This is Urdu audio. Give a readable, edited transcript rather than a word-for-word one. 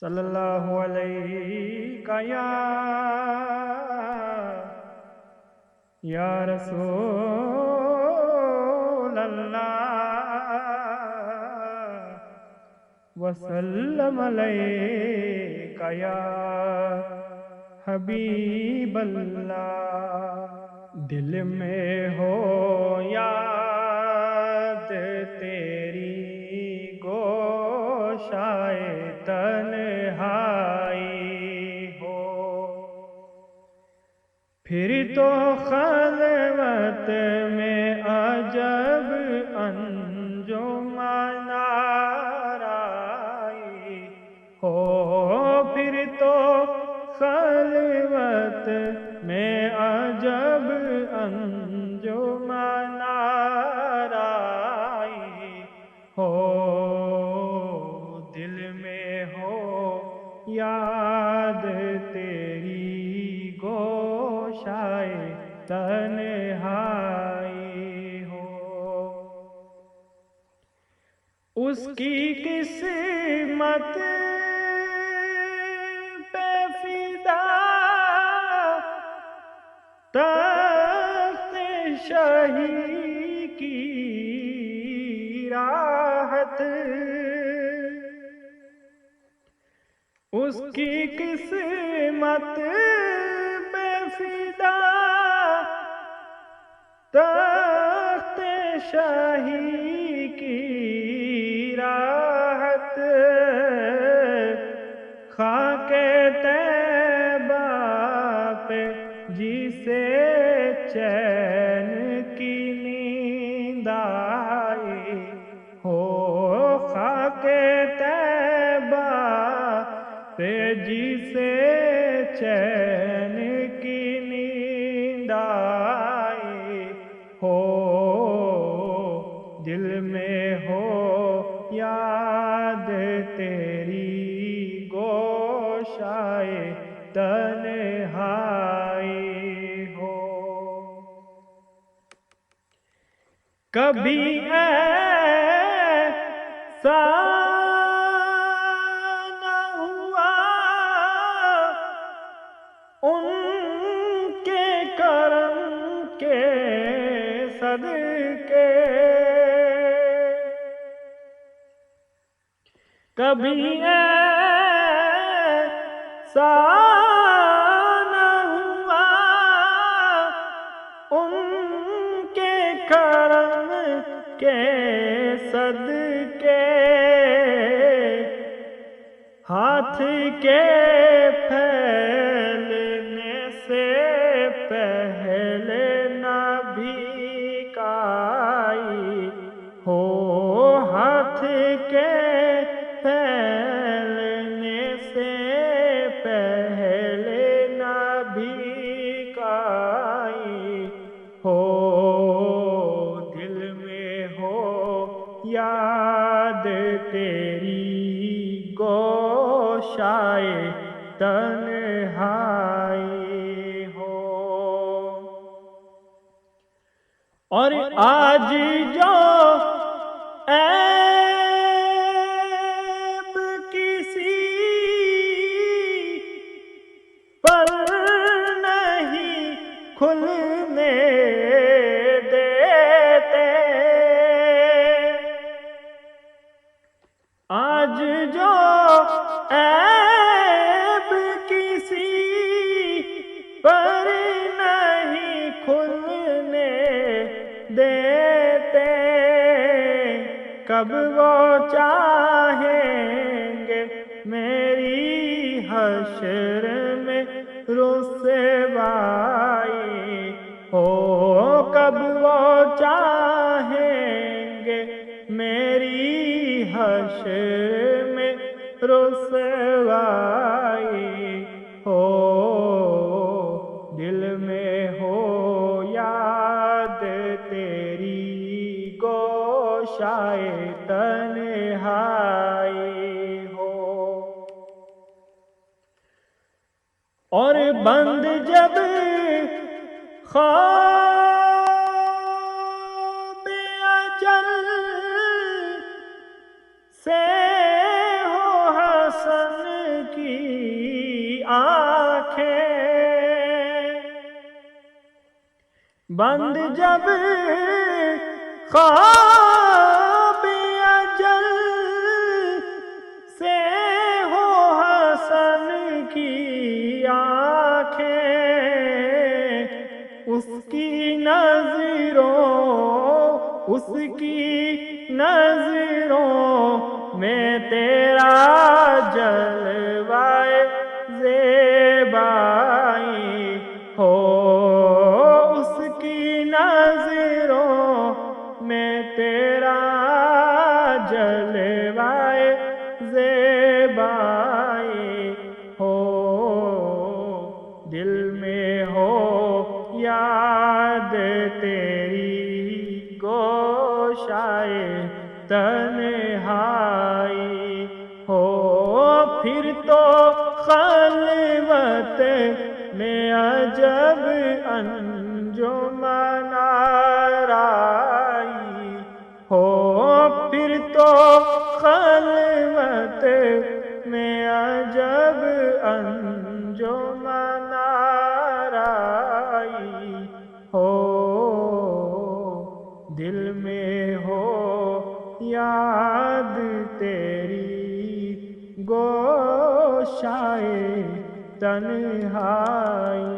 صلی اللہ علیہ یا رسول اللہ وسلم علیک یا حبیب اللہ۔ دل میں ہو یاد تیری گوشائے تنہائی ہو، پھر تو خلوت میں عجب انجمن آرائی ہو، پھر تو خلوت میں عجب انجمن آرائی ہو، دل میں ہو یاد تیری گوشائے تنہائی ہو۔ اس کی قسمت پہ فدا تخت شاہی کی راحت، اس کی قسمت پہ فدا تخت شاہی کی راحت، خاک طیبہ پہ جسے چین کی نیند آئی ہو، خاک طیبہ پہ جسے چین کی نیند آئی ہو، دل میں ہو یاد تیری گوشائے تنہائی ہو۔ کبھی ایسا نہ ہوا ان کے کرم کے صدقے، کبھی ایسا نہ ہوا ان کے کرم کے صدقے، ہاتھ کے پھیلنے سے پہلے نہ بھیک آئی ہو، ہاتھ کے پھیلنے سے پہلے نہ بھیک آئی ہو، دل میں ہو یاد تیری گوشائے تنہائی ہو۔ اور آج جو عیب کسی پر نہیں کھلنے دیتے، آج جو عیب کسی پر نہیں کھلنے دیتے، کب وہ چاہیں گے میری حشر میں رسوائی ہو، کب وہ چاہیں گے میری حشر میں رسوائی ہو، دل میں ہو یاد تیری گوشائے تنہائی ہو۔ اور بند جب خواب اجل سے ہو حسن کی آنکھیں بند جب خواب اجل سے ہو حسن کی آنکھیں اس کی نظروں میں تیرا جلوہ زیبائی ہو، اس کی نظروں میں تیرا جلوہ زیبائی ہو، دل میں ہو یاد تیری گوشائے تنہائی ہو، پھر تو خلوت میں عجب انجمن آرائی ہو، پھر تو خلوت میں عجب انجمن آرائی ہو، دل میں ہو یاد تیری گوشائے تنہائی